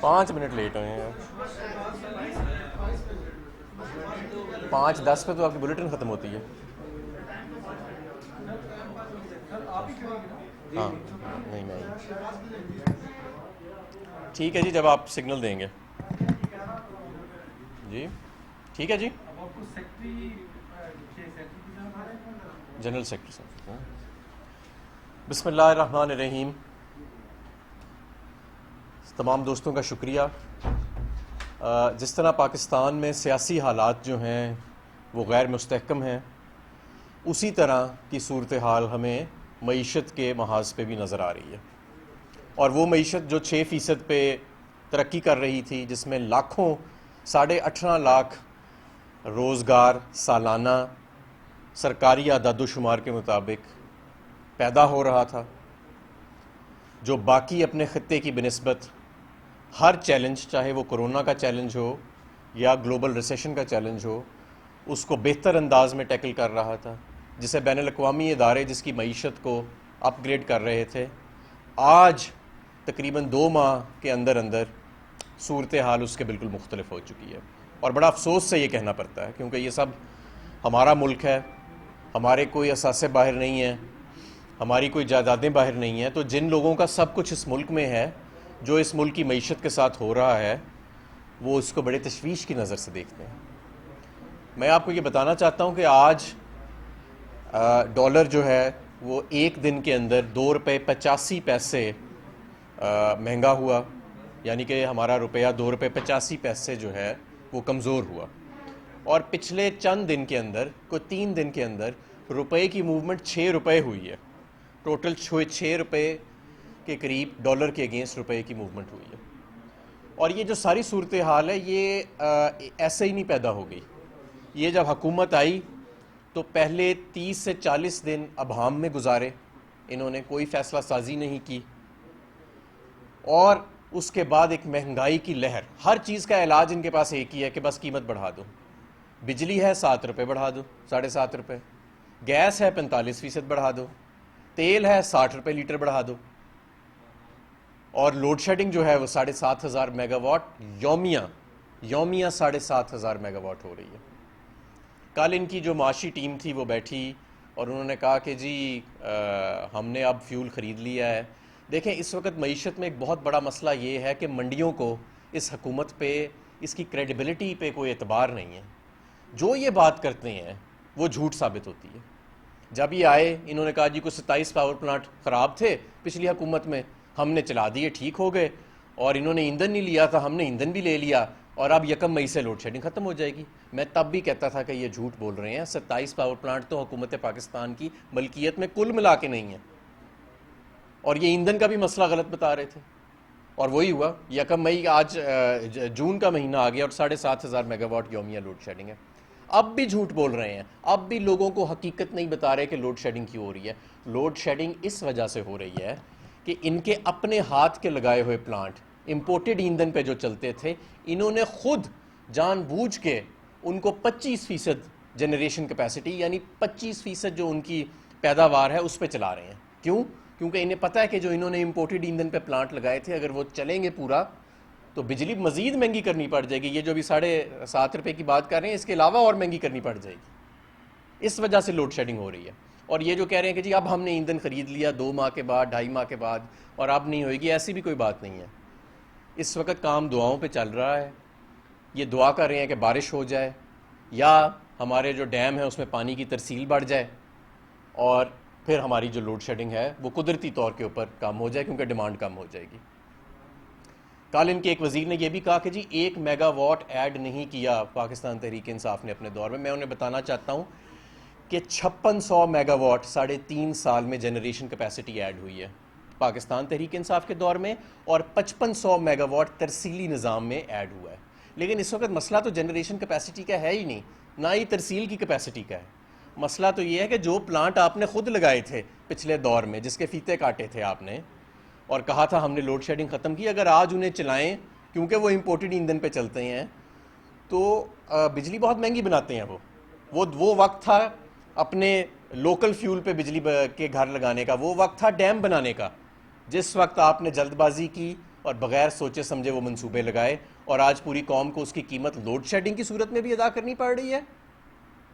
5 minute late ہوئے ہیں. 5:10 پہ تو آپ کی بلیٹن ختم ہوتی ہے. ہاں نہیں نہیں ٹھیک ہے جی، جب آپ سگنل دیں گے. جی ٹھیک ہے جی. جنرل سیکرٹری صاحب. بسم اللہ الرحمن الرحیم. تمام دوستوں کا شکریہ. جس طرح پاکستان میں سیاسی حالات جو ہیں وہ غیر مستحکم ہیں، اسی طرح کی صورتحال ہمیں معیشت کے محاذ پہ بھی نظر آ رہی ہے. اور وہ معیشت جو 6% پہ ترقی کر رہی تھی، جس میں لاکھوں 18.5 لاکھ روزگار سالانہ سرکاری اعداد و شمار کے مطابق پیدا ہو رہا تھا، جو باقی اپنے خطے کی بنسبت ہر چیلنج، چاہے وہ کرونا کا چیلنج ہو یا گلوبل ریسیشن کا چیلنج ہو، اس کو بہتر انداز میں ٹیکل کر رہا تھا، جسے بین الاقوامی ادارے جس کی معیشت کو اپ گریڈ کر رہے تھے. آج تقریباً 2 ماہ کے اندر اندر صورتحال اس کے بالکل مختلف ہو چکی ہے. اور بڑا افسوس سے یہ کہنا پڑتا ہے، کیونکہ یہ سب ہمارا ملک ہے، ہمارے کوئی اثاثے باہر نہیں ہیں، ہماری کوئی جائیدادیں باہر نہیں ہیں. تو جن لوگوں کا سب کچھ اس ملک میں ہے، جو اس ملک کی معیشت کے ساتھ ہو رہا ہے، وہ اس کو بڑے تشویش کی نظر سے دیکھتے ہیں. میں آپ کو یہ بتانا چاہتا ہوں کہ آج ڈالر جو ہے وہ ایک دن کے اندر 2 روپے 85 پیسے مہنگا ہوا، یعنی کہ ہمارا روپیہ 2 روپے 85 پیسے جو ہے وہ کمزور ہوا. اور پچھلے چند دن کے اندر، کوئی 3 دن کے اندر، روپے کی موومنٹ 6 روپے ہوئی ہے. ٹوٹل 6 روپے کے قریب ڈالر کے اگینسٹ روپے کی موومنٹ ہوئی ہے. اور یہ جو ساری صورتحال ہے یہ ایسے ہی نہیں پیدا ہو گئی. یہ جب حکومت آئی تو پہلے 30 سے 40 دن ابہام میں گزارے، انہوں نے کوئی فیصلہ سازی نہیں کی. اور اس کے بعد ایک مہنگائی کی لہر، ہر چیز کا علاج ان کے پاس ایک ہی ہے کہ بس قیمت بڑھا دو. بجلی ہے 7 روپے بڑھا دو، 7.5 روپے. گیس ہے 45% بڑھا دو. تیل ہے 60 روپے لیٹر بڑھا دو. اور لوڈ شیڈنگ جو ہے وہ 7,500 میگا واٹ یومیہ 7,500 میگا واٹ ہو رہی ہے. کل ان کی جو معاشی ٹیم تھی وہ بیٹھی اور انہوں نے کہا کہ جی ہم نے اب فیول خرید لیا ہے. دیکھیں، اس وقت معیشت میں ایک بہت بڑا مسئلہ یہ ہے کہ منڈیوں کو اس حکومت پہ، اس کی کریڈیبلٹی پہ کوئی اعتبار نہیں ہے. جو یہ بات کرتے ہیں وہ جھوٹ ثابت ہوتی ہے. جب یہ آئے انہوں نے کہا جی کوئی 27 پاور پلانٹ خراب تھے پچھلی حکومت میں، ہم نے چلا دیے، ٹھیک ہو گئے. اور انہوں نے ایندھن نہیں لیا تھا، ہم نے ایندھن بھی لے لیا، اور اب 1 مئی سے لوڈ شیڈنگ ختم ہو جائے گی. میں تب بھی کہتا تھا کہ یہ جھوٹ بول رہے ہیں. 27 پاور پلانٹ تو حکومت پاکستان کی ملکیت میں کل ملا کے نہیں ہے. اور یہ ایندھن کا بھی مسئلہ غلط بتا رہے تھے. اور وہی ہوا 1 مئی. آج جون کا مہینہ آ گیا اور 7,500 میگا واٹ یومیہ لوڈ شیڈنگ ہے. اب بھی جھوٹ بول رہے ہیں، اب بھی لوگوں کو حقیقت نہیں بتا رہے کہ لوڈ شیڈنگ کیوں ہو رہی ہے. لوڈ شیڈنگ اس وجہ سے ہو رہی ہے کہ ان کے اپنے ہاتھ کے لگائے ہوئے پلانٹ، امپورٹڈ ایندھن پہ جو چلتے تھے، انہوں نے خود جان بوجھ کے ان کو 25% جنریشن کیپیسٹی، یعنی 25% جو ان کی پیداوار ہے اس پہ چلا رہے ہیں. کیوں؟ کیونکہ انہیں پتہ ہے کہ جو انہوں نے امپورٹڈ ایندھن پہ پلانٹ لگائے تھے، اگر وہ چلیں گے پورا تو بجلی مزید مہنگی کرنی پڑ جائے گی. یہ جو ابھی 7.5 روپے کی بات کر رہے ہیں، اس کے علاوہ اور مہنگی کرنی پڑ جائے گی. اس وجہ سے لوڈ شیڈنگ ہو رہی ہے. اور یہ جو کہہ رہے ہیں کہ جی اب ہم نے ایندھن خرید لیا 2 ماہ کے بعد، 2.5 ماہ کے بعد، اور اب نہیں ہوئے گی، ایسی بھی کوئی بات نہیں ہے. اس وقت کام دعاؤں پہ چل رہا ہے. یہ دعا کر رہے ہیں کہ بارش ہو جائے، یا ہمارے جو ڈیم ہے اس میں پانی کی ترسیل بڑھ جائے، اور پھر ہماری جو لوڈ شیڈنگ ہے وہ قدرتی طور کے اوپر کم ہو جائے، کیونکہ ڈیمانڈ کم ہو جائے گی. کل ان کے ایک وزیر نے یہ بھی کہا کہ جی 1 میگا واٹ ایڈ نہیں کیا پاکستان تحریک انصاف نے اپنے دور میں. میں انہیں بتانا چاہتا ہوں کہ 5600 میگا واٹ 3.5 سال میں جنریشن کیپیسٹی ایڈ ہوئی ہے پاکستان تحریک انصاف کے دور میں، اور 5500 میگا واٹ ترسیلی نظام میں ایڈ ہوا ہے. لیکن اس وقت مسئلہ تو جنریشن کیپیسٹی کا ہے ہی نہیں، نہ ہی ترسیل کی کیپیسٹی کا ہے. مسئلہ تو یہ ہے کہ جو پلانٹ آپ نے خود لگائے تھے پچھلے دور میں، جس کے فیتے کاٹے تھے آپ نے اور کہا تھا ہم نے لوڈ شیڈنگ ختم کی، اگر آج انہیں چلائیں کیونکہ وہ امپورٹڈ ایندھن پہ چلتے ہیں تو بجلی بہت مہنگی بناتے ہیں. وہ وقت تھا اپنے لوکل فیول پہ بجلی کے گھر لگانے کا، وہ وقت تھا ڈیم بنانے کا. جس وقت آپ نے جلد بازی کی اور بغیر سوچے سمجھے وہ منصوبے لگائے، اور آج پوری قوم کو اس کی قیمت لوڈ شیڈنگ کی صورت میں بھی ادا کرنی پڑ رہی ہے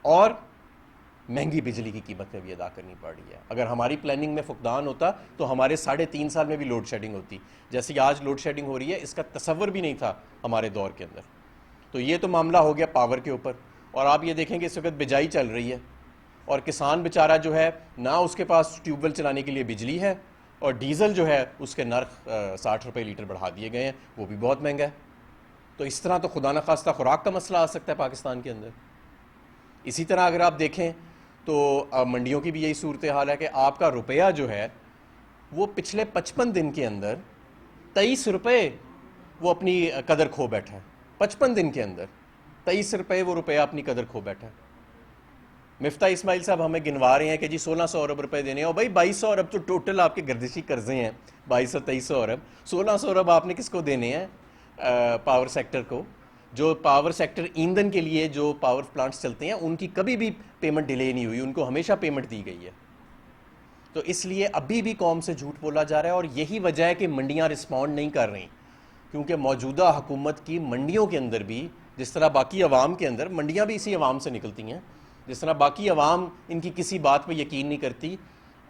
اور مہنگی بجلی کی قیمت میں بھی ادا کرنی پڑ رہی ہے۔ اگر ہماری پلاننگ میں فقدان ہوتا تو ہمارے 3.5 سال میں بھی لوڈ شیڈنگ ہوتی، جیسے آج لوڈ شیڈنگ ہو رہی ہے، اس کا تصور بھی نہیں تھا ہمارے دور کے اندر۔ تو یہ تو معاملہ ہو گیا پاور کے اوپر، اور آپ یہ دیکھیں کہ اس وقت بجائی چل رہی ہے اور کسان بیچارہ جو ہے نہ اس کے پاس ٹیوب ویل چلانے کے لیے بجلی ہے، اور ڈیزل جو ہے اس کے نرخ 60 روپے لیٹر بڑھا دیے گئے ہیں، وہ بھی بہت مہنگا ہے۔ تو اس طرح تو خدا نخواستہ خوراک کا مسئلہ آ سکتا ہے پاکستان کے اندر۔ اسی طرح اگر آپ دیکھیں تو منڈیوں کی بھی یہی صورتحال ہے کہ آپ کا روپیہ جو ہے وہ پچھلے 55 دن کے اندر 23 روپے وہ اپنی قدر کھو بیٹھا ہے۔ 55 دن کے اندر 23 روپے وہ روپیہ اپنی قدر کھو بیٹھا ہے۔ مفتاح اسماعیل صاحب ہمیں گنوا رہے ہیں کہ جی 1600 ارب روپے دینے ہیں، اور بھائی 2200 ارب تو ٹوٹل آپ کے گردشی قرضے ہیں، 2200-2300 ارب، 1600 ارب آپ نے کس کو دینے ہیں؟ پاور سیکٹر کو۔ جو پاور سیکٹر ایندھن کے لیے جو پاور پلانٹس چلتے ہیں ان کی کبھی بھی پیمنٹ ڈیلے نہیں ہوئی، ان کو ہمیشہ پیمنٹ دی گئی ہے۔ تو اس لیے ابھی بھی قوم سے جھوٹ بولا جا رہا ہے، اور یہی وجہ ہے کہ منڈیاں رسپونڈ نہیں کر رہی، کیونکہ موجودہ حکومت کی منڈیوں کے اندر بھی جس طرح باقی عوام کے اندر، منڈیاں بھی اسی عوام سے نکلتی ہیں، جس طرح باقی عوام ان کی کسی بات پہ یقین نہیں کرتی،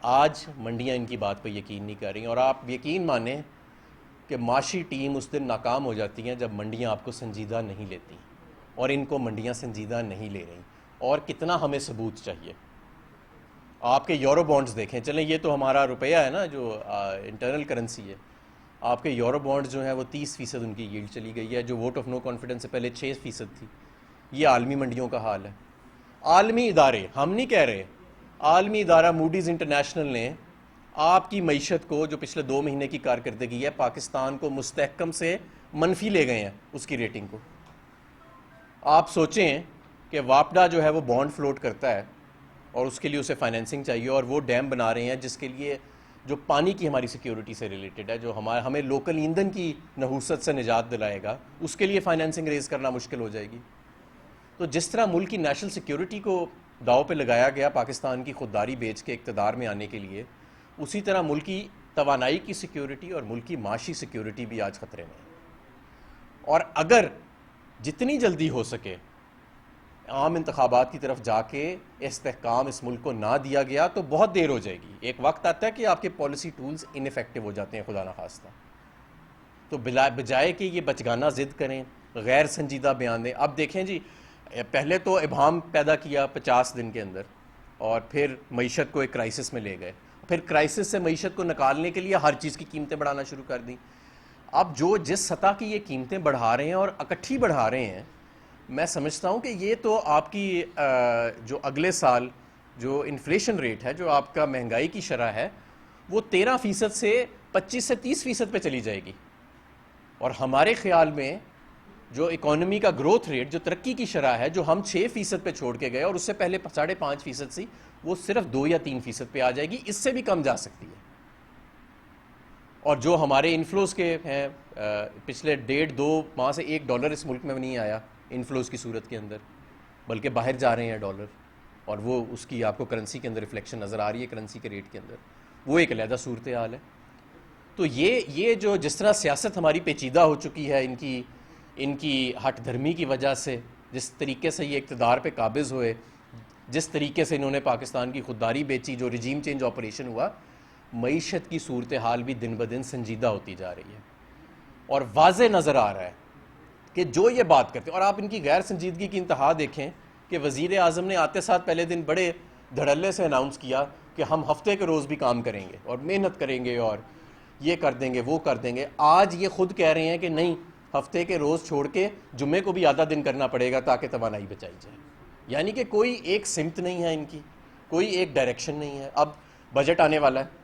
آج منڈیاں ان کی بات پہ یقین نہیں کر رہی ہیں۔ اور آپ یقین مانیں کہ معاشی ٹیم اس دن ناکام ہو جاتی ہیں جب منڈیاں آپ کو سنجیدہ نہیں لیتی، اور ان کو منڈیاں سنجیدہ نہیں لے رہی۔ اور کتنا ہمیں ثبوت چاہیے؟ آپ کے یورو بانڈز دیکھیں، چلیں یہ تو ہمارا روپیہ ہے نا جو انٹرنل کرنسی ہے، آپ کے یورو بانڈز جو ہیں وہ 30% ان کی ییلڈ چلی گئی ہے، جو ووٹ آف نو کانفیڈنس سے پہلے 6% تھی۔ یہ عالمی منڈیوں کا حال ہے۔ عالمی ادارے، ہم نہیں کہہ رہے، عالمی ادارہ موڈیز انٹرنیشنل نے آپ کی معیشت کو جو پچھلے 2 مہینے کی کارکردگی ہے، پاکستان کو مستحکم سے منفی لے گئے ہیں اس کی ریٹنگ کو۔ آپ سوچیں کہ واپڈا جو ہے وہ بانڈ فلوٹ کرتا ہے اور اس کے لیے اسے فائنینسنگ چاہیے، اور وہ ڈیم بنا رہے ہیں جس کے لیے جو پانی کی ہماری سیکیورٹی سے ریلیٹڈ ہے، جو ہمیں لوکل ایندھن کی نحوست سے نجات دلائے گا، اس کے لیے فائنینسنگ ریز کرنا مشکل ہو جائے گی۔ تو جس طرح ملک کی نیشنل سیکیورٹی کو داؤ پہ لگایا گیا پاکستان کی خودداری بیچ کے اقتدار میں آنے کے لیے، اسی طرح ملک کی توانائی کی سیکیورٹی اور ملک کی معاشی سیکیورٹی بھی آج خطرے میں ہے۔ اور اگر جتنی جلدی ہو سکے عام انتخابات کی طرف جا کے استحکام اس ملک کو نہ دیا گیا تو بہت دیر ہو جائے گی۔ ایک وقت آتا ہے کہ آپ کے پالیسی ٹولز ان ایفیکٹو ہو جاتے ہیں خدا نخواستہ۔ تو بجائے کہ یہ بچگانہ ضد کریں، غیر سنجیدہ بیان دیں۔ اب دیکھیں جی، پہلے تو ابہام پیدا کیا 50 دن کے اندر، اور پھر معیشت کو ایک کرائسس میں لے گئے، پھر کرائسس سے معیشت کو نکالنے کے لیے ہر چیز کی قیمتیں بڑھانا شروع کر دیں۔ اب جس سطح کی یہ قیمتیں بڑھا رہے ہیں اور اکٹھی بڑھا رہے ہیں، میں سمجھتا ہوں کہ یہ تو آپ کی جو اگلے سال جو انفلیشن ریٹ ہے، جو آپ کا مہنگائی کی شرح ہے، وہ 13% سے 25 سے 30% پہ چلی جائے گی۔ اور ہمارے خیال میں جو اکانومی کا گروتھ ریٹ، جو ترقی کی شرح ہے، جو ہم 6% پہ چھوڑ کے گئے اور اس سے پہلے 5.5% سی، وہ صرف 2 یا 3% پہ آ جائے گی، اس سے بھی کم جا سکتی ہے۔ اور جو ہمارے انفلوز کے ہیں، پچھلے 1.5-2 ماہ سے $1 اس ملک میں نہیں آیا انفلوز کی صورت کے اندر، بلکہ باہر جا رہے ہیں ڈالر، اور وہ اس کی آپ کو کرنسی کے اندر ریفلیکشن نظر آ رہی ہے، کرنسی کے ریٹ کے اندر، وہ ایک علیحدہ صورتحال ہے۔ تو یہ جو جس طرح سیاست ہماری پیچیدہ ہو چکی ہے ان کی ہٹ دھرمی کی وجہ سے، جس طریقے سے یہ اقتدار پہ قابض ہوئے، جس طریقے سے انہوں نے پاکستان کی خودداری بیچی، جو رجیم چینج آپریشن ہوا، معیشت کی صورتحال بھی دن بدن سنجیدہ ہوتی جا رہی ہے، اور واضح نظر آ رہا ہے کہ جو یہ بات کرتے ہیں، اور آپ ان کی غیر سنجیدگی کی انتہا دیکھیں کہ وزیر اعظم نے آتے ساتھ پہلے دن بڑے دھڑلے سے اناؤنس کیا کہ ہم ہفتے کے روز بھی کام کریں گے اور محنت کریں گے اور یہ کر دیں گے، وہ کر دیں گے۔ آج یہ خود کہہ رہے ہیں کہ نہیں، ہفتے کے روز چھوڑ کے جمعے کو بھی آدھا دن کرنا پڑے گا تاکہ توانائی بچائی جائے۔ یعنی کہ کوئی ایک سمت نہیں ہے ان کی، کوئی ایک ڈائریکشن نہیں ہے۔ اب بجٹ آنے والا ہے،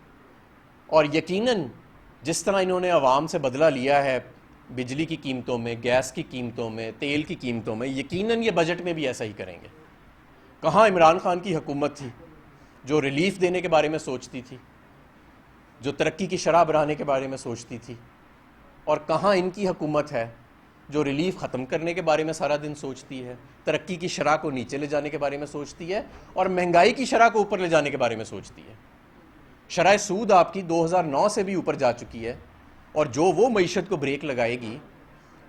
اور یقیناً جس طرح انہوں نے عوام سے بدلہ لیا ہے بجلی کی قیمتوں میں، گیس کی قیمتوں میں، تیل کی قیمتوں میں، یقیناً یہ بجٹ میں بھی ایسا ہی کریں گے۔ کہاں عمران خان کی حکومت تھی جو ریلیف دینے کے بارے میں سوچتی تھی، جو ترقی کی شرح بڑھانے کے بارے میں سوچتی تھی، اور کہاں ان کی حکومت ہے جو ریلیف ختم کرنے کے بارے میں سارا دن سوچتی ہے، ترقی کی شرح کو نیچے لے جانے کے بارے میں سوچتی ہے، اور مہنگائی کی شرح کو اوپر لے جانے کے بارے میں سوچتی ہے۔ شرح سود آپ کی 2009 سے بھی اوپر جا چکی ہے، اور جو وہ معیشت کو بریک لگائے گی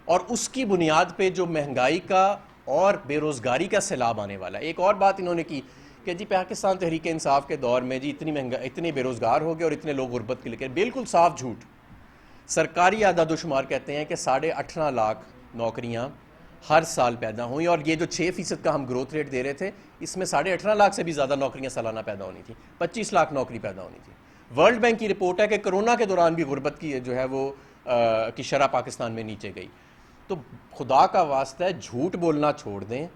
اور اس کی بنیاد پہ جو مہنگائی کا اور بے روزگاری کا سیلاب آنے والا ہے. ایک اور بات انہوں نے کی کہ جی پاکستان تحریک انصاف کے دور میں جی اتنے بے روزگار ہو گئے اور اتنے لوگ غربت کے لیے. بالکل صاف جھوٹ. سرکاری اعداد و شمار کہتے ہیں کہ 18.5 لاکھ نوکریاں ہر سال پیدا ہوئیں, اور یہ جو 6% کا ہم گروتھ ریٹ دے رہے تھے اس میں 18.5 لاکھ سے بھی زیادہ نوکریاں سالانہ پیدا ہونی تھی. 25 لاکھ نوکری پیدا ہونی تھی. ورلڈ بینک کی رپورٹ ہے کہ کرونا کے دوران بھی غربت کی جو ہے وہ کی شرح پاکستان میں نیچے گئی. تو خدا کا واسطہ ہے جھوٹ بولنا چھوڑ دیں,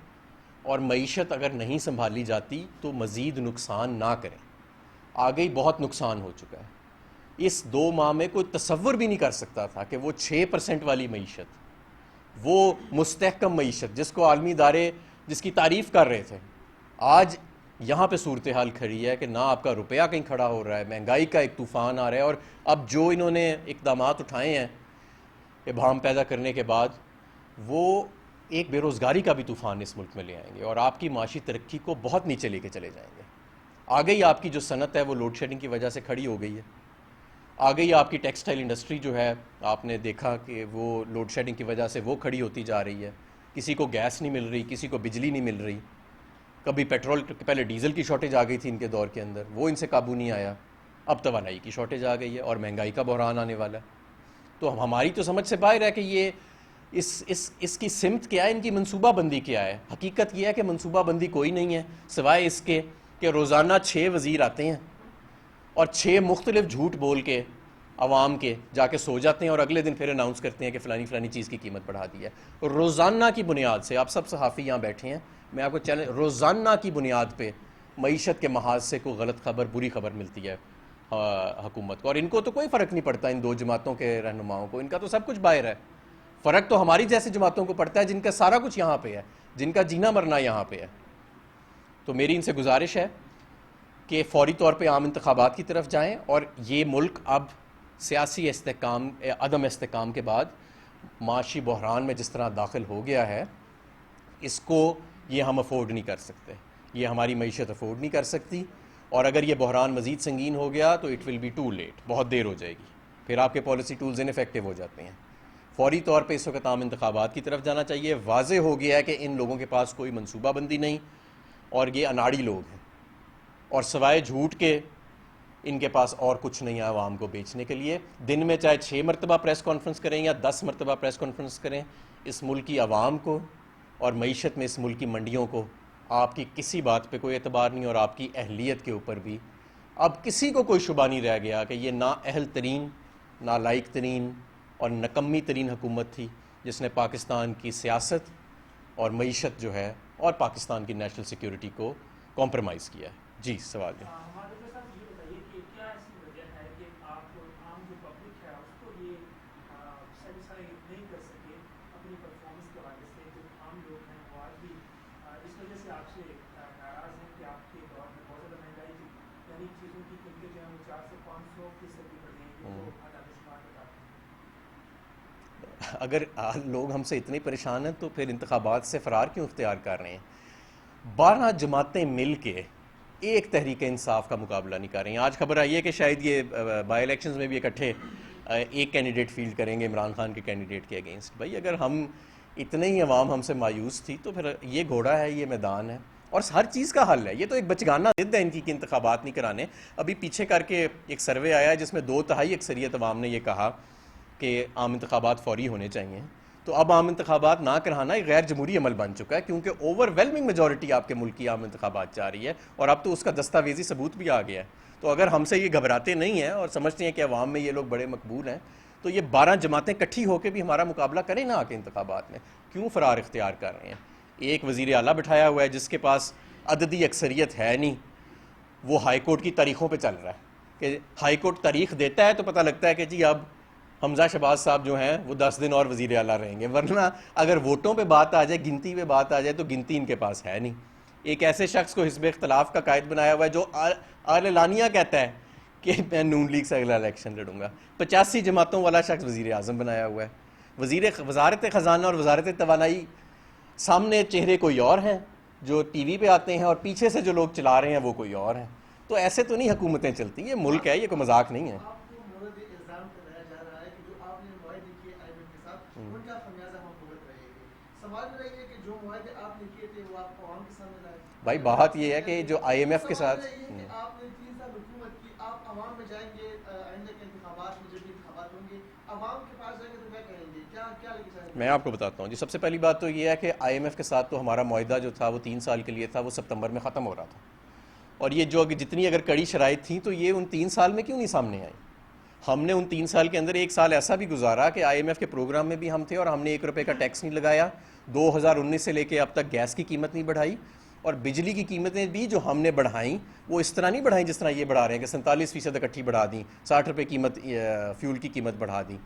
اور معیشت اگر نہیں سنبھالی جاتی تو مزید نقصان نہ کریں. آگے ہی بہت نقصان ہو چکا ہے. اس 2 ماہ میں کوئی تصور بھی نہیں کر سکتا تھا کہ وہ 6% والی معیشت, وہ مستحکم معیشت جس کو عالمی ادارے جس کی تعریف کر رہے تھے, آج یہاں پہ صورتحال کھڑی ہے کہ نہ آپ کا روپیہ کہیں کھڑا ہو رہا ہے, مہنگائی کا ایک طوفان آ رہا ہے. اور اب جو انہوں نے اقدامات اٹھائے ہیں ابہام پیدا کرنے کے بعد, وہ ایک بے روزگاری کا بھی طوفان اس ملک میں لے آئیں گے اور آپ کی معاشی ترقی کو بہت نیچے لے کے چلے جائیں گے. آگے ہی آپ کی جو صنعت ہے وہ لوڈ شیڈنگ کی وجہ سے کھڑی ہو گئی ہے. آگے ہی آپ کی ٹیکسٹائل انڈسٹری جو ہے آپ نے دیکھا کہ وہ لوڈ شیڈنگ کی وجہ سے وہ کھڑی ہوتی جا رہی ہے. کسی کو گیس نہیں مل رہی, کسی کو بجلی نہیں مل رہی. کبھی پیٹرول, پہلے ڈیزل کی شارٹیج آ گئی تھی ان کے دور کے اندر, وہ ان سے قابو نہیں آیا. اب توانائی کی شارٹیج آ گئی ہے اور مہنگائی کا بحران آنے والا ہے. تو ہماری تو سمجھ سے باہر ہے کہ یہ اس کی سمت کیا ہے, ان کی منصوبہ بندی کیا ہے. حقیقت یہ ہے کہ منصوبہ بندی کوئی نہیں ہے سوائے اس کے کہ روزانہ 6 وزیر آتے ہیں اور 6 مختلف جھوٹ بول کے عوام کے جا کے سو جاتے ہیں, اور اگلے دن پھر اناؤنس کرتے ہیں کہ فلانی چیز کی قیمت بڑھا دی ہے. روزانہ کی بنیاد سے, آپ سب صحافی یہاں بیٹھے ہیں, میں آپ کو چیلنج, روزانہ کی بنیاد پہ معیشت کے محاذ سے کوئی غلط خبر, بری خبر ملتی ہے حکومت کو. اور ان کو تو کوئی فرق نہیں پڑتا, ان 2 جماعتوں کے رہنماؤں کو, ان کا تو سب کچھ باہر ہے. فرق تو ہماری جیسے جماعتوں کو پڑتا ہے جن کا سارا کچھ یہاں پہ ہے, جن کا جینا مرنا یہاں پہ ہے. تو میری ان سے گزارش ہے کہ فوری طور پہ عام انتخابات کی طرف جائیں, اور یہ ملک اب سیاسی عدم استحکام کے بعد معاشی بحران میں جس طرح داخل ہو گیا ہے, اس کو یہ ہم افورڈ نہیں کر سکتے, یہ ہماری معیشت افورڈ نہیں کر سکتی. اور اگر یہ بحران مزید سنگین ہو گیا تو it will be too late, بہت دیر ہو جائے گی, پھر آپ کے پالیسی ٹولز انیفیکٹو ہو جاتے ہیں. فوری طور پہ اس وقت عام انتخابات کی طرف جانا چاہیے. واضح ہو گیا ہے کہ ان لوگوں کے پاس کوئی منصوبہ بندی نہیں, اور یہ اناڑی لوگ ہیں, اور سوائے جھوٹ کے ان کے پاس اور کچھ نہیں ہے عوام کو بیچنے کے لیے. دن میں چاہے 6 مرتبہ پریس کانفرنس کریں یا 10 مرتبہ پریس کانفرنس کریں, اس ملک کی عوام کو اور معیشت میں اس ملک کی منڈیوں کو آپ کی کسی بات پہ کوئی اعتبار نہیں, اور آپ کی اہلیت کے اوپر بھی اب کسی کو کوئی شبہ نہیں رہ گیا کہ یہ نااہل ترین, نالائق ترین اور نکمی ترین حکومت تھی جس نے پاکستان کی سیاست اور معیشت جو ہے اور پاکستان کی نیشنل سیکیورٹی کو کمپرومائز کیا ہے. جی سوال ہے. اگر لوگ ہم سے اتنے پریشان ہیں تو پھر انتخابات سے فرار کیوں اختیار کر رہے ہیں؟ 12 جماعتیں مل کے ایک تحریک انصاف کا مقابلہ نہیں کر رہی ہیں. آج خبر آئی ہے کہ شاید یہ بائی الیکشنز میں بھی اکٹھے ایک کینڈیڈیٹ فیلڈ کریں گے عمران خان کے کینڈیڈیٹ کے اگینسٹ. بھائی اگر ہم اتنے ہی عوام ہم سے مایوس تھی تو پھر یہ گھوڑا ہے, یہ میدان ہے, اور ہر چیز کا حل ہے. یہ تو ایک بچگانہ ضد ہے ان کی کہ انتخابات نہیں کرانے. ابھی پیچھے کر کے ایک سروے آیا ہے جس میں 2/3 اکثریت عوام نے یہ کہا کہ عام انتخابات فوری ہونے چاہیے. تو اب عام انتخابات نہ کرانا ایک غیر جمہوری عمل بن چکا ہے, کیونکہ اوور ویلمنگ میجورٹی آپ کے ملک کی عام انتخابات چاہ رہی ہے, اور اب تو اس کا دستاویزی ثبوت بھی آ گیا ہے. تو اگر ہم سے یہ گھبراتے نہیں ہیں اور سمجھتے ہیں کہ عوام میں یہ لوگ بڑے مقبول ہیں, تو یہ 12 جماعتیں کٹھی ہو کے بھی ہمارا مقابلہ کریں نہ آ کے انتخابات میں. کیوں فرار اختیار کر رہے ہیں؟ ایک وزیر اعلیٰ بٹھایا ہوا ہے جس کے پاس عددی اکثریت ہے نہیں, وہ ہائی کورٹ کی تاریخوں پہ چل رہا ہے کہ ہائی کورٹ تاریخ دیتا ہے تو پتہ لگتا ہے کہ جی اب حمزہ شہباز صاحب جو ہیں وہ 10 دن اور وزیر اعلیٰ رہیں گے. ورنہ اگر ووٹوں پہ بات آ جائے, گنتی پہ بات آ جائے, تو گنتی ان کے پاس ہے نہیں. ایک ایسے شخص کو حزب اختلاف کا قائد بنایا ہوا ہے جو اعلانیہ کہتا ہے کہ میں نون لیگ سے اگلا الیکشن لڑوں گا. 85 جماعتوں والا شخص وزیر اعظم بنایا ہوا ہے. وزارت خزانہ اور وزارت توانائی سامنے چہرے کوئی اور ہیں جو ٹی وی پہ آتے ہیں, اور پیچھے سے جو لوگ چلا رہے ہیں وہ کوئی اور ہیں. تو ایسے تو نہیں حکومتیں چلتی. یہ ملک ہے, یہ کوئی مذاق نہیں ہے. کا خمیازہ ہم بھگت رہے ہیں. سوال میرا یہ ہے کہ جو معاہدے آپ نے کیے تھے وہ آپ عوام کے سامنے لائے. بھائی بات یہ ہے کہ جو آئی ایم ایف کے ساتھ سوال میرا یہ ہے کہ آپ نے 3 سال حکومت کی, آپ عوام میں جائیں گے آئندہ کے انتخابات میں, جب بھی انتخابات ہوں گے عوام کے پاس جائیں گے تو کیا کہیں گے, کیا لے کے جائیں گے؟ میں آپ کو بتاتا ہوں جی. سب سے پہلی بات تو یہ ہے کہ آئی ایم ایف کے ساتھ تو ہمارا معاہدہ جو تھا وہ 3 سال کے لیے تھا, وہ ستمبر میں ختم ہو رہا تھا. اور یہ جو جتنی اگر کڑی شرائط تھیں تو یہ ان 3 سال میں کیوں نہیں سامنے آئی؟ ہم نے ان 3 سال کے اندر 1 سال ایسا بھی گزارا کہ آئی ایم ایف کے پروگرام میں بھی ہم تھے اور ہم نے 1 روپے کا ٹیکس نہیں لگایا. 2019 سے لے کے اب تک گیس کی قیمت نہیں بڑھائی, اور بجلی کی قیمتیں بھی جو ہم نے بڑھائیں وہ اس طرح نہیں بڑھائیں جس طرح یہ بڑھا رہے ہیں کہ 47% اکٹھی بڑھا دیں, 60 روپے قیمت فیول کی قیمت بڑھا دیں.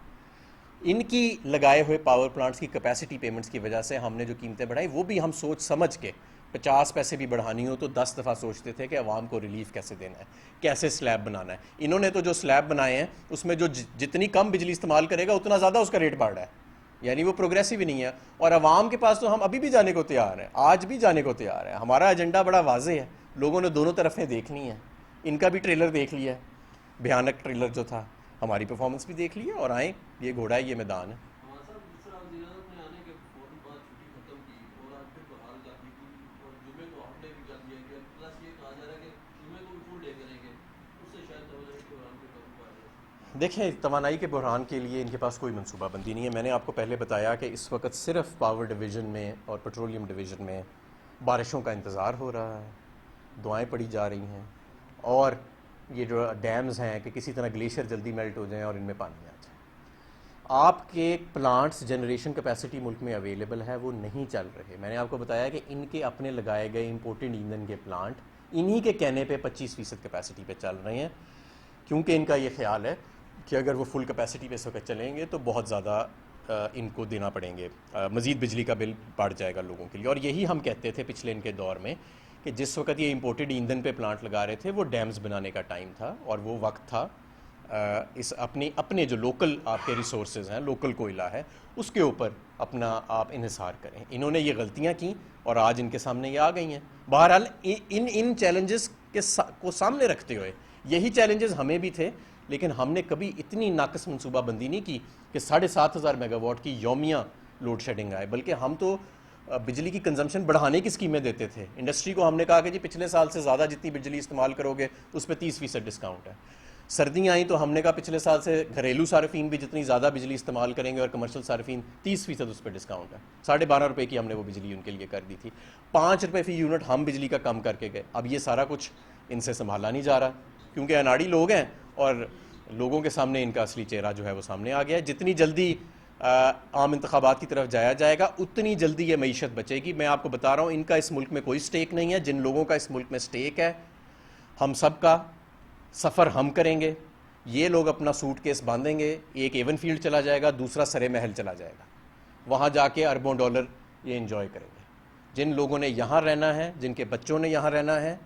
ان کی لگائے ہوئے پاور پلانٹس کی کیپیسٹی پیمنٹس کی وجہ سے ہم نے جو قیمتیں بڑھائیں وہ بھی ہم سوچ سمجھ کے 50 پیسے بھی بڑھانی ہو تو 10 دفعہ سوچتے تھے کہ عوام کو ریلیف کیسے دینا ہے, کیسے سلیب بنانا ہے. انہوں نے تو جو سلیب بنائے ہیں اس میں جو جتنی کم بجلی استعمال کرے گا اتنا زیادہ اس کا ریٹ بڑھ رہا ہے, یعنی وہ پروگریسو ہی نہیں ہے. اور عوام کے پاس تو ہم ابھی بھی جانے کو تیار ہیں, آج بھی جانے کو تیار ہیں. ہمارا ایجنڈا بڑا واضح ہے, لوگوں نے دونوں طرفیں دیکھنی ہیں. ان کا بھی ٹریلر دیکھ لیا ہے, بھیانک ٹریلر جو تھا, ہماری پرفارمنس بھی دیکھ لی ہے, اور آئیں یہ گھوڑا ہے, یہ میدان ہے. دیکھیں توانائی کے بحران کے لیے ان کے پاس کوئی منصوبہ بندی نہیں ہے. میں نے آپ کو پہلے بتایا کہ اس وقت صرف پاور ڈویژن میں اور پیٹرولیم ڈویژن میں بارشوں کا انتظار ہو رہا ہے, دعائیں پڑی جا رہی ہیں, اور یہ جو ڈیمز ہیں کہ کسی طرح گلیشیئر جلدی میلٹ ہو جائیں اور ان میں پانی آ جائے. آپ کے پلانٹس جنریشن کیپیسٹی ملک میں اویلیبل ہے, وہ نہیں چل رہے. میں نے آپ کو بتایا کہ ان کے اپنے لگائے گئے امپورٹڈ ایندھن کے پلانٹ انہی کے کہنے پہ 25% کیپیسٹی پہ چل رہے ہیں, کیونکہ ان کا یہ خیال ہے کہ اگر وہ فل کیپیسٹی پہ اس وقت چلیں گے تو بہت زیادہ ان کو دینا پڑیں گے, مزید بجلی کا بل بڑھ جائے گا لوگوں کے لیے. اور یہی ہم کہتے تھے پچھلے ان کے دور میں کہ جس وقت یہ امپورٹڈ ایندھن پہ پلانٹ لگا رہے تھے وہ ڈیمز بنانے کا ٹائم تھا, اور وہ وقت تھا اس اپنے جو لوکل آپ کے ریسورسز ہیں, لوکل کوئلہ ہے, اس کے اوپر اپنا آپ انحصار کریں. انہوں نے یہ غلطیاں کیں اور آج ان کے سامنے یہ آ گئی ہیں. بہرحال ان چیلنجز کو سامنے رکھتے ہوئے, یہی چیلنجز ہمیں بھی تھے, لیکن ہم نے کبھی اتنی ناقص منصوبہ بندی نہیں کی کہ 7,500 میگا واٹ کی یومیہ لوڈ شیڈنگ آئے, بلکہ ہم تو بجلی کی کنزمپشن بڑھانے کی اسکیمیں دیتے تھے. انڈسٹری کو ہم نے کہا کہ جی پچھلے سال سے زیادہ جتنی بجلی استعمال کرو گے اس پہ 30% ڈسکاؤنٹ ہے. سردیاں آئیں تو ہم نے کہا پچھلے سال سے گھریلو صارفین بھی جتنی زیادہ بجلی استعمال کریں گے اور کمرشل صارفین 30% اس پہ ڈسکاؤنٹ ہے. 12.5 روپے کی ہم نے وہ بجلی ان کے لیے کر دی تھی. 5 روپے فی یونٹ ہم بجلی کا کم کر کے گئے. اب یہ سارا کچھ ان سے سنبھالا نہیں جا رہا, کیونکہ اناڑی لوگ ہیں اور لوگوں کے سامنے ان کا اصلی چہرہ جو ہے وہ سامنے آ گیا ہے. جتنی جلدی عام انتخابات کی طرف جایا جائے گا اتنی جلدی یہ معیشت بچے گی. میں آپ کو بتا رہا ہوں ان کا اس ملک میں کوئی سٹیک نہیں ہے. جن لوگوں کا اس ملک میں سٹیک ہے, ہم سب کا سفر ہم کریں گے. یہ لوگ اپنا سوٹ کیس باندھیں گے, ایک ایون فیلڈ چلا جائے گا, دوسرا سرے محل چلا جائے گا, وہاں جا کے اربوں ڈالر یہ انجوائے کریں گے. جن لوگوں نے یہاں رہنا ہے, جن کے بچوں نے یہاں رہنا ہے,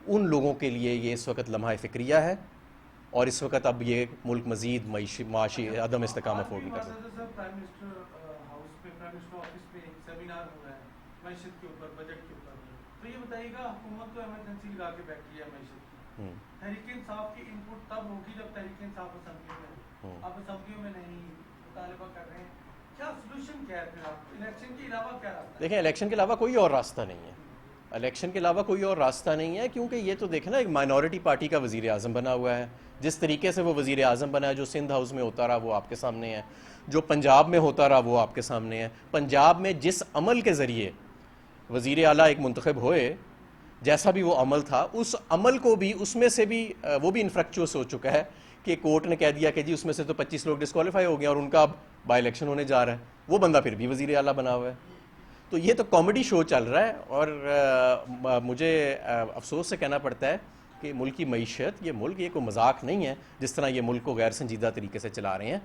ان لوگوں کے لیے یہ اس وقت لمحہ فکریہ ہے, اور اس وقت اب یہ ملک مزید معاشی عدم استحکام افورڈ نہیں کر سکتا. پرائم منسٹر ہاؤس پہ, پرائم منسٹر آفس پہ ایک سیمینار ہو رہا ہے معیشت کے اوپر, بجٹ کے اوپر. تو یہ بتائیے گا حکومت تو ایمرجنسی لگا کے بیٹھی ہے معیشت کی, تحریک انصاف کی ان پٹ تب ہوگی جب تحریک انصاف اسمبلیوں میں, اب اسمبلیوں میں نہیں, مطالبہ کر رہے ہیں. کیا سولوشن کیا ہے پھر آپ, الیکشن کے علاوہ کیا راستہ ہے؟ دیکھیں الیکشن کے علاوہ کوئی اور راستہ نہیں ہے. الیکشن کے علاوہ کوئی اور راستہ نہیں ہے, کیونکہ یہ تو دیکھیں نا ایک مائنورٹی پارٹی کا وزیر اعظم بنا ہوا ہے. جس طریقے سے وہ وزیر اعظم بنا ہے, جو سندھ ہاؤس میں ہوتا رہا وہ آپ کے سامنے ہے, جو پنجاب میں ہوتا رہا وہ آپ کے سامنے ہے. پنجاب میں جس عمل کے ذریعے وزیر اعلیٰ ایک منتخب ہوئے, جیسا بھی وہ عمل تھا, اس عمل کو بھی اس میں سے بھی وہ بھی انفریکچوس ہو چکا ہے کہ کورٹ نے کہہ دیا کہ جی اس میں سے تو 25 لوگ ڈسکوالیفائی ہو گئے اور ان کا اب بائی الیکشن ہونے جا رہا ہے. وہ بندہ پھر بھی وزیر اعلیٰ بنا ہوا ہے. تو یہ تو کامیڈی شو چل رہا ہے, اور مجھے افسوس سے کہنا پڑتا ہے کہ ملک کی معیشت, یہ ملک یہ کوئی مذاق نہیں ہے جس طرح یہ ملک کو غیر سنجیدہ طریقے سے چلا رہے ہیں.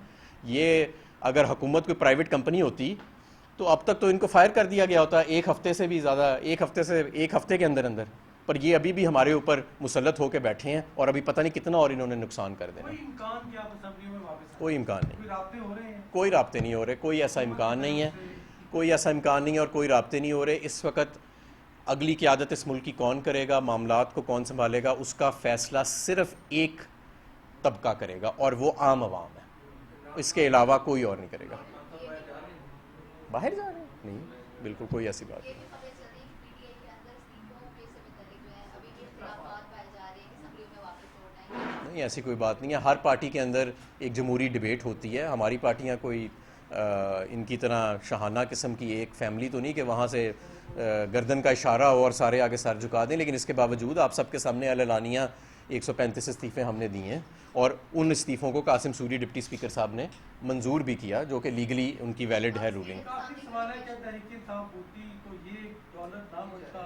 یہ اگر حکومت کوئی پرائیویٹ کمپنی ہوتی تو اب تک تو ان کو فائر کر دیا گیا ہوتا, ایک ہفتے سے بھی زیادہ, ایک ہفتے کے اندر. پر یہ ابھی بھی ہمارے اوپر مسلط ہو کے بیٹھے ہیں, اور ابھی پتہ نہیں کتنا اور انہوں نے نقصان کر دینا. کوئی امکان کیا اسمبلیوں میں واپس آنے؟ کوئی امکان نہیں, کوئی رابطے ہو رہے ہیں؟ کوئی رابطے نہیں ہو رہے, کوئی ایسا امکان نہیں ہے, کوئی ایسا امکان نہیں ہے, اور کوئی رابطے نہیں ہو رہے. اس وقت اگلی قیادت اس ملک کی کون کرے گا, معاملات کو کون سنبھالے گا, اس کا فیصلہ صرف ایک طبقہ کرے گا, اور وہ عام عوام ہے. اس کے علاوہ کوئی اور نہیں کرے گا. باہر جا رہے ہیں نہیں, بالکل کوئی ایسی بات نہیں. نہیں ایسی کوئی بات نہیں ہے. ہر پارٹی کے اندر ایک جمہوری ڈبیٹ ہوتی ہے. ہماری پارٹیاں کوئی ان کی طرح شاہانہ قسم کی ایک فیملی تو نہیں کہ وہاں سے گردن کا اشارہ ہو اور سارے آگے سر جھکا دیں, لیکن اس کے باوجود آپ سب کے سامنے اعلانیہ 135 استعفے ہم نے دیے ہیں, اور ان استعفوں کو قاسم سوری ڈپٹی اسپیکر صاحب نے منظور بھی کیا, جو کہ لیگلی ان کی ویلڈ ہے رولنگ.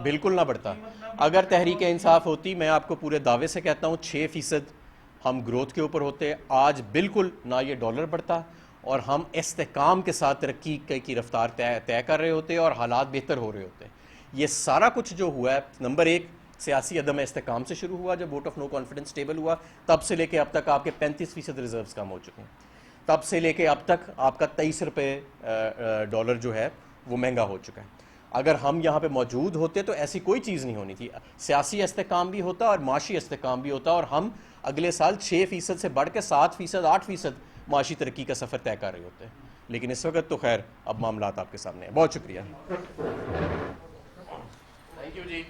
بالکل نہ بڑھتا. اگر تحریک انصاف ہوتی, میں آپ کو پورے دعوے سے کہتا ہوں 6% ہم گروتھ کے اوپر ہوتے, آج بالکل نہ یہ ڈالر بڑھتا, اور ہم استحکام کے ساتھ ترقی کی رفتار طے کر رہے ہوتے اور حالات بہتر ہو رہے ہوتے. یہ سارا کچھ جو ہوا ہے, نمبر 1 سیاسی عدم استحکام سے شروع ہوا, جب vote of no confidence table ہوا, تب سے لے کے اب تک آپ کے 35% ریزروز کم ہو چکے ہیں. تب سے لے کے اب تک آپ کا 23 روپے ڈالر جو ہے وہ مہنگا ہو چکا ہے. اگر ہم یہاں پہ موجود ہوتے تو ایسی کوئی چیز نہیں ہونی تھی. سیاسی استحکام بھی ہوتا اور معاشی استحکام بھی ہوتا, اور ہم اگلے سال 6% سے بڑھ کے 7%, 8% معاشی ترقی کا سفر طے کر رہے ہوتے ہیں. لیکن اس وقت تو خیر اب معاملات آپ کے سامنے ہیں. بہت شکریہ. Thank you G.